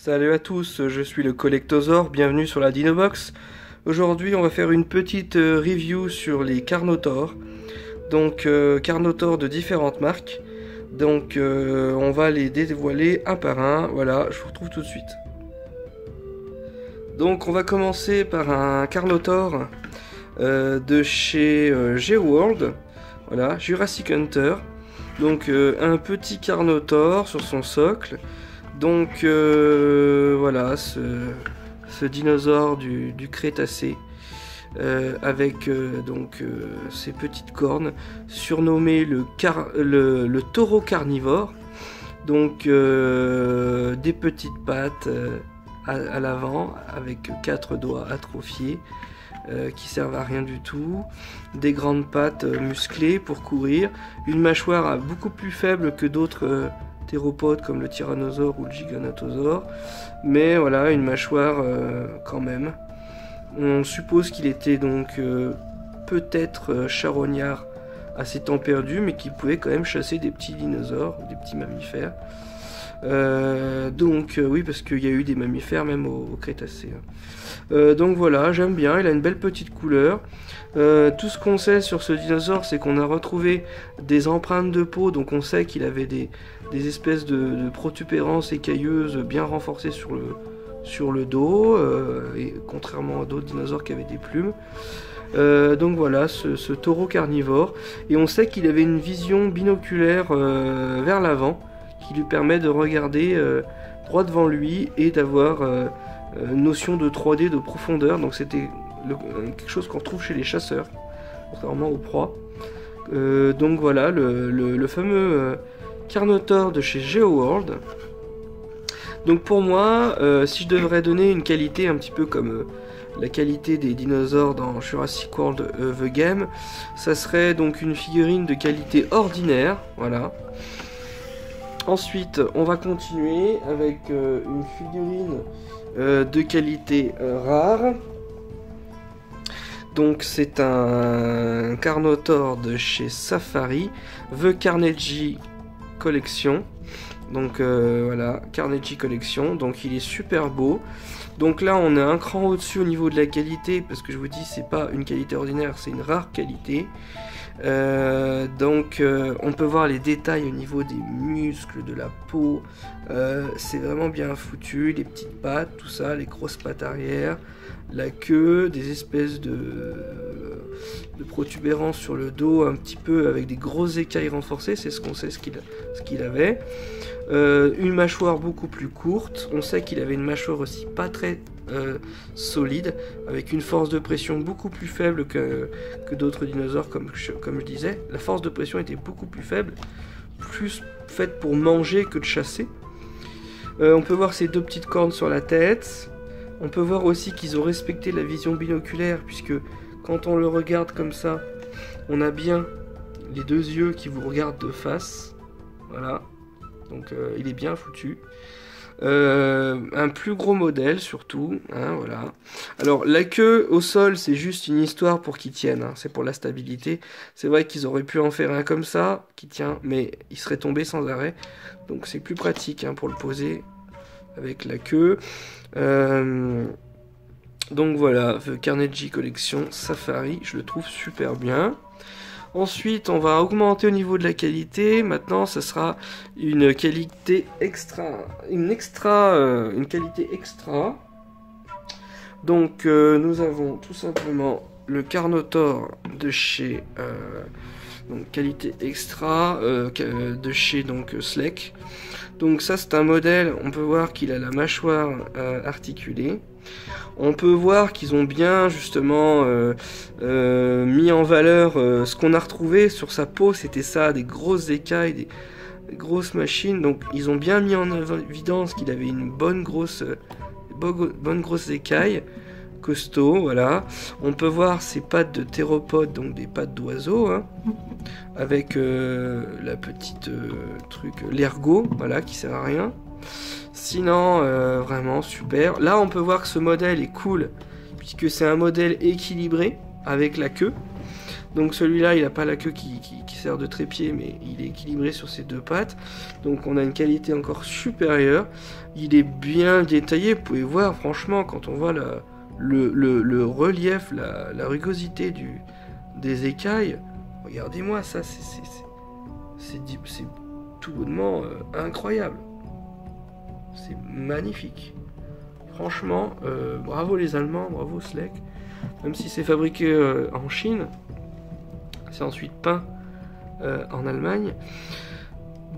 Salut à tous, je suis le Collectosaure, bienvenue sur la Dinobox. Aujourd'hui on va faire une petite review sur les Carnotaurs. Donc Carnotaurs de différentes marques. Donc on va les dévoiler un par un, voilà, je vous retrouve tout de suite. Donc on va commencer par un Carnotaur de chez G-World, voilà, Jurassic Hunter. Donc un petit Carnotaur sur son socle. Donc voilà, ce dinosaure du Crétacé avec ses petites cornes, surnommé le taureau carnivore. Donc des petites pattes à l'avant avec 4 doigts atrophiés qui servent à rien du tout, des grandes pattes musclées pour courir, une mâchoire beaucoup plus faible que d'autres théropodes comme le tyrannosaure ou le giganotosaure, mais voilà, une mâchoire quand même. On suppose qu'il était donc peut-être charognard à ses temps perdus, mais qu'il pouvait quand même chasser des petits dinosaures, des petits mammifères. Oui, parce qu'il y a eu des mammifères même au Crétacé. Donc voilà, j'aime bien, il a une belle petite couleur. Tout ce qu'on sait sur ce dinosaure, c'est qu'on a retrouvé des empreintes de peau, donc on sait qu'il avait des espèces de protubérances écailleuses bien renforcées sur le dos, et contrairement à d'autres dinosaures qui avaient des plumes. Donc voilà, ce taureau carnivore. Et on sait qu'il avait une vision binoculaire vers l'avant, qui lui permet de regarder droit devant lui et d'avoir une notion de 3D, de profondeur. Donc c'était quelque chose qu'on retrouve chez les chasseurs, contrairement aux proies. Donc voilà, le fameux Carnotaur de chez Geo-World. Donc pour moi, si je devrais donner une qualité un petit peu comme la qualité des dinosaures dans Jurassic World The Game, ça serait donc une figurine de qualité ordinaire, voilà. Ensuite, on va continuer avec une figurine de qualité rare. Donc c'est un Carnotaur de chez Safari, The Carnegie Collection. Donc voilà, Carnegie Collection. Donc il est super beau. Donc là on est un cran au-dessus au niveau de la qualité, parce que je vous dis c'est pas une qualité ordinaire, c'est une rare qualité. On peut voir les détails au niveau des muscles, de la peau, c'est vraiment bien foutu, les petites pattes, tout ça, les grosses pattes arrière, la queue, des espèces de protubérances sur le dos, un petit peu avec des grosses écailles renforcées, c'est ce qu'on sait ce qu'il avait. Une mâchoire beaucoup plus courte, on sait qu'il avait une mâchoire aussi pas très solide, avec une force de pression beaucoup plus faible que d'autres dinosaures, comme je disais. La force de pression était beaucoup plus faible, plus faite pour manger que de chasser. On peut voir ces deux petites cornes sur la tête. On peut voir aussi qu'ils ont respecté la vision binoculaire, puisque quand on le regarde comme ça, on a bien les deux yeux qui vous regardent de face. Voilà, donc il est bien foutu. Un plus gros modèle surtout, hein, voilà. Alors la queue au sol, c'est juste une histoire pour qu'il tienne, hein, c'est pour la stabilité. C'est vrai qu'ils auraient pu en faire un comme ça qui tient, mais il serait tombé sans arrêt, donc c'est plus pratique, hein, pour le poser avec la queue. Donc voilà, The Carnegie Collection Safari, je le trouve super bien. Ensuite, on va augmenter au niveau de la qualité. Maintenant, ce sera une qualité extra, une qualité extra. Donc, nous avons tout simplement le Carnotaur de chez donc qualité extra de chez donc Slek. Donc ça, c'est un modèle. On peut voir qu'il a la mâchoire articulée. On peut voir qu'ils ont bien justement mis en valeur ce qu'on a retrouvé sur sa peau, c'était ça, des grosses écailles, des grosses machines. Donc ils ont bien mis en évidence qu'il avait une bonne grosse écaille, costaud, voilà. On peut voir ses pattes de théropode, donc des pattes d'oiseau, hein, avec la petite l'ergot, voilà, qui sert à rien. Sinon, vraiment super. Là, on peut voir que ce modèle est cool, puisque c'est un modèle équilibré avec la queue. Donc celui-là, il n'a pas la queue qui sert de trépied, mais il est équilibré sur ses 2 pattes. Donc on a une qualité encore supérieure. Il est bien détaillé, vous pouvez voir, franchement, quand on voit le relief, la rugosité des écailles, regardez-moi ça, c'est tout bonnement incroyable. C'est magnifique. Franchement, bravo les Allemands, bravo Schleck. Même si c'est fabriqué en Chine, c'est ensuite peint en Allemagne.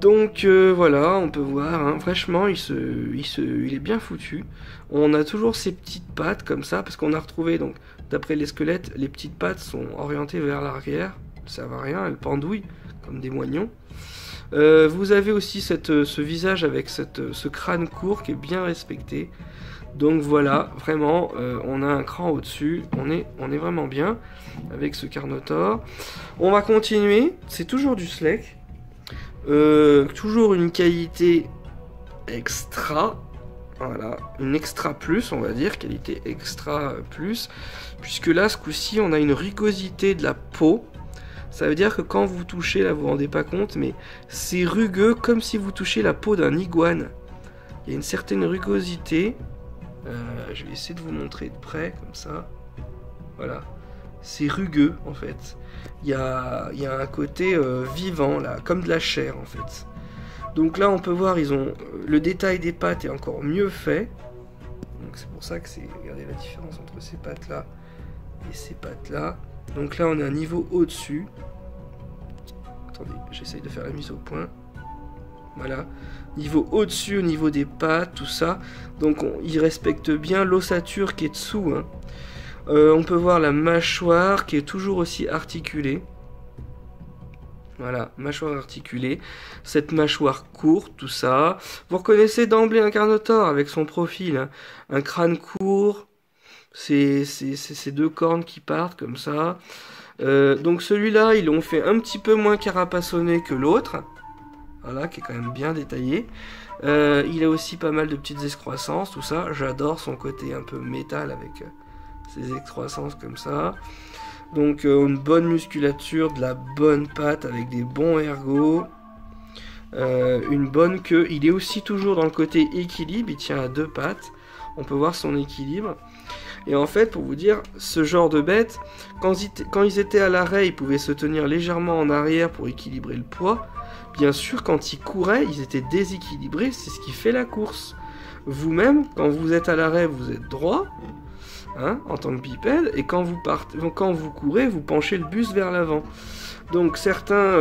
Donc voilà, on peut voir, hein, franchement, il est bien foutu. On a toujours ces petites pattes comme ça, parce qu'on a retrouvé, donc, d'après les squelettes, les petites pattes sont orientées vers l'arrière. Ça va rien, elles pendouillent comme des moignons. Vous avez aussi ce visage avec ce crâne court qui est bien respecté. Donc voilà, vraiment, on a un cran au-dessus, on est vraiment bien avec ce Carnotaur. On va continuer, c'est toujours du Schleck, toujours une qualité extra, voilà, une extra plus, on va dire, qualité extra plus, puisque là, ce coup-ci, on a une rugosité de la peau. Ça veut dire que quand vous touchez, là vous vous rendez pas compte, mais c'est rugueux comme si vous touchez la peau d'un iguane. Il y a une certaine rugosité. Je vais essayer de vous montrer de près, comme ça. Voilà. C'est rugueux, en fait. Il y a un côté vivant, là, comme de la chair, en fait. Donc là, on peut voir, le détail des pattes est encore mieux fait. Donc c'est pour ça que c'est... Regardez la différence entre ces pattes-là et ces pattes-là. Donc là, on est un niveau au-dessus. Attendez, j'essaye de faire la mise au point. Voilà. Niveau au-dessus, au niveau des pattes, tout ça. Donc il respecte bien l'ossature qui est dessous. Hein. On peut voir la mâchoire qui est toujours aussi articulée. Voilà, mâchoire articulée. Cette mâchoire courte, tout ça. Vous reconnaissez d'emblée un Carnotaur avec son profil. Hein. Un crâne court. C'est ces 2 cornes qui partent comme ça. Donc celui-là, ils l'ont fait un petit peu moins carapassonné que l'autre. Voilà, qui est quand même bien détaillé. Il a aussi pas mal de petites excroissances, tout ça. J'adore son côté un peu métal avec ses excroissances comme ça. Donc une bonne musculature, de la bonne patte avec des bons ergots. Une bonne queue. Il est aussi toujours dans le côté équilibre, il tient à 2 pattes. On peut voir son équilibre. Et en fait, pour vous dire, ce genre de bête, quand ils étaient à l'arrêt, ils pouvaient se tenir légèrement en arrière pour équilibrer le poids. Bien sûr, quand ils couraient, ils étaient déséquilibrés, c'est ce qui fait la course. Vous-même, quand vous êtes à l'arrêt, vous êtes droit, hein, en tant que bipède, et quand vous courez, vous penchez le buste vers l'avant. Donc certains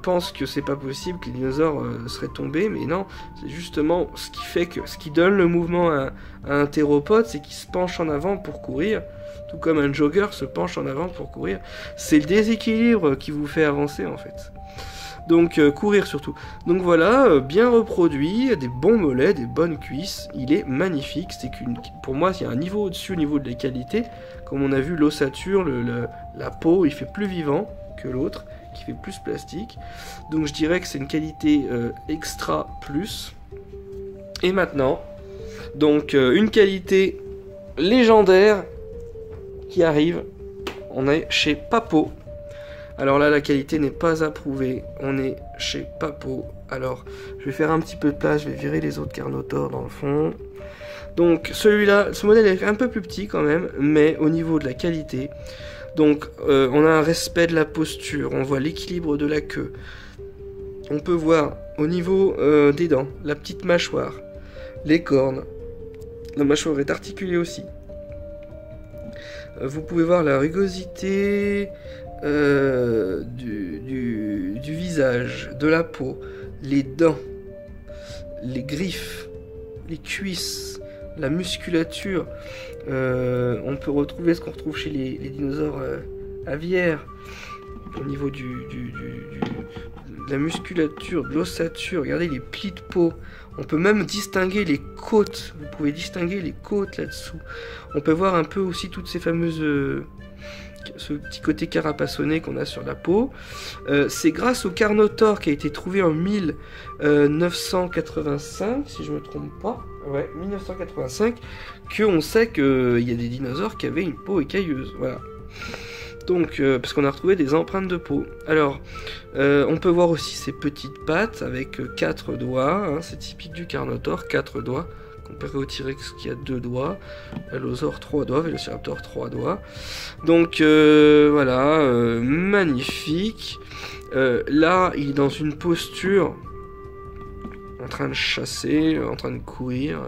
pensent que c'est pas possible, que les dinosaures seraient tombés, mais non, c'est justement ce qui donne le mouvement à un théropode, c'est qu'il se penche en avant pour courir, tout comme un jogger se penche en avant pour courir. C'est le déséquilibre qui vous fait avancer en fait. Donc courir surtout. Donc voilà, bien reproduit, des bons mollets, des bonnes cuisses, il est magnifique. Pour moi, il y a un niveau au-dessus au niveau de la qualité. Comme on a vu, l'ossature, la peau, il fait plus vivant que l'autre, qui fait plus plastique. Donc je dirais que c'est une qualité extra plus. Et maintenant, donc une qualité légendaire qui arrive. On est chez Papo. Alors là, la qualité n'est pas approuvée. On est chez Papo. Alors, je vais faire un petit peu de place. Je vais virer les autres Carnotaurs dans le fond. Donc, celui-là, ce modèle est un peu plus petit quand même, mais au niveau de la qualité. Donc, on a un respect de la posture. On voit l'équilibre de la queue. On peut voir au niveau des dents, la petite mâchoire, les cornes. La mâchoire est articulée aussi. Vous pouvez voir la rugosité du visage, de la peau, les dents, les griffes, les cuisses, la musculature. On peut retrouver ce qu'on retrouve chez les dinosaures aviaires au niveau de la musculature, de l'ossature. Regardez les plis de peau. On peut même distinguer les côtes. Vous pouvez distinguer les côtes là-dessous. On peut voir un peu aussi toutes ces fameuses... ce petit côté carapassonné qu'on a sur la peau. C'est grâce au Carnotaur qui a été trouvé en 1985, si je me trompe pas. Ouais, 1985, qu'on sait qu'il y a des dinosaures qui avaient une peau écailleuse. Voilà. Donc, parce qu'on a retrouvé des empreintes de peau. Alors, on peut voir aussi ces petites pattes avec 4 doigts. Hein, c'est typique du Carnotaure, 4 doigts. Comparé au T-Rex qui a 2 doigts. Allosaure 3 doigts, Vélociraptor 3 doigts. Donc, voilà, magnifique. Là, il est dans une posture en train de chasser, en train de courir,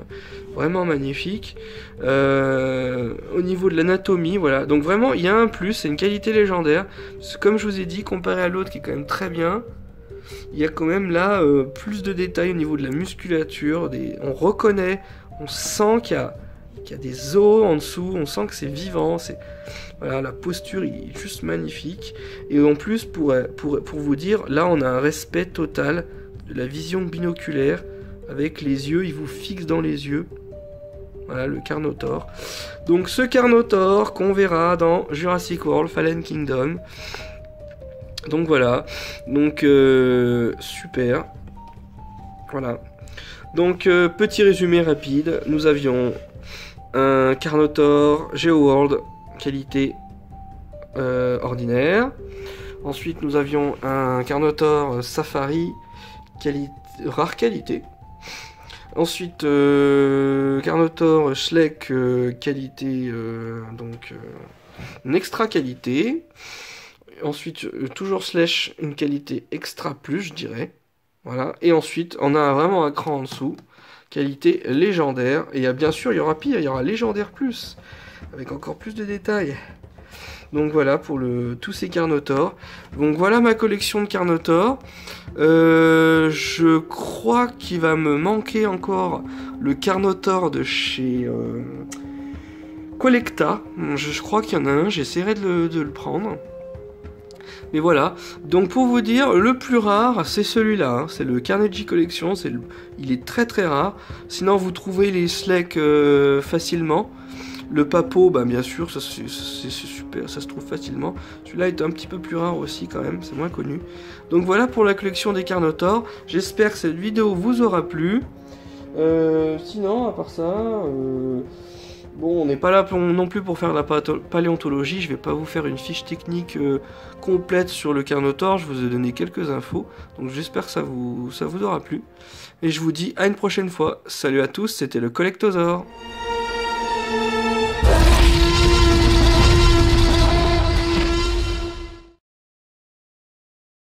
vraiment magnifique. Au niveau de l'anatomie, voilà, donc vraiment il y a un plus, c'est une qualité légendaire, parce que comme je vous ai dit, comparé à l'autre qui est quand même très bien, il y a quand même là plus de détails au niveau de la musculature, on reconnaît, on sent qu'il y a des os en dessous, on sent que c'est vivant, voilà, la posture est juste magnifique, et en plus pour vous dire, là on a un respect total de la vision binoculaire, avec les yeux, il vous fixe dans les yeux. Voilà le Carnotaure. Donc ce Carnotaure qu'on verra dans Jurassic World Fallen Kingdom. Donc voilà. Donc super. Voilà. Donc petit résumé rapide. Nous avions un Carnotaure GeoWorld qualité ordinaire. Ensuite nous avions un Carnotaure Safari rare qualité. Ensuite, Carnotaure Schleck qualité, une extra qualité. Ensuite, toujours Slash, une qualité extra plus, je dirais. Voilà. Et ensuite, on a vraiment un cran en dessous, qualité légendaire. Et bien sûr, il y aura pire, il y aura légendaire plus, avec encore plus de détails. Donc voilà pour tous ces Carnotaures. Donc voilà ma collection de Carnotaures. Je crois qu'il va me manquer encore le Carnotaure de chez Collecta. Je crois qu'il y en a un, j'essaierai de le prendre. Mais voilà, donc pour vous dire, le plus rare, c'est celui-là. Hein. C'est le Carnegie Collection, il est très très rare. Sinon vous trouvez les Schleck facilement. Le Papo, bah bien sûr, c'est super, ça se trouve facilement. Celui-là est un petit peu plus rare aussi quand même, c'est moins connu. Donc voilà pour la collection des Carnotaures. J'espère que cette vidéo vous aura plu. Sinon, à part ça, bon, on n'est pas là non plus pour faire la paléontologie. Je vais pas vous faire une fiche technique complète sur le Carnotaure. Je vous ai donné quelques infos. Donc j'espère que ça vous aura plu. Et je vous dis à une prochaine fois. Salut à tous, c'était le Collectosaure.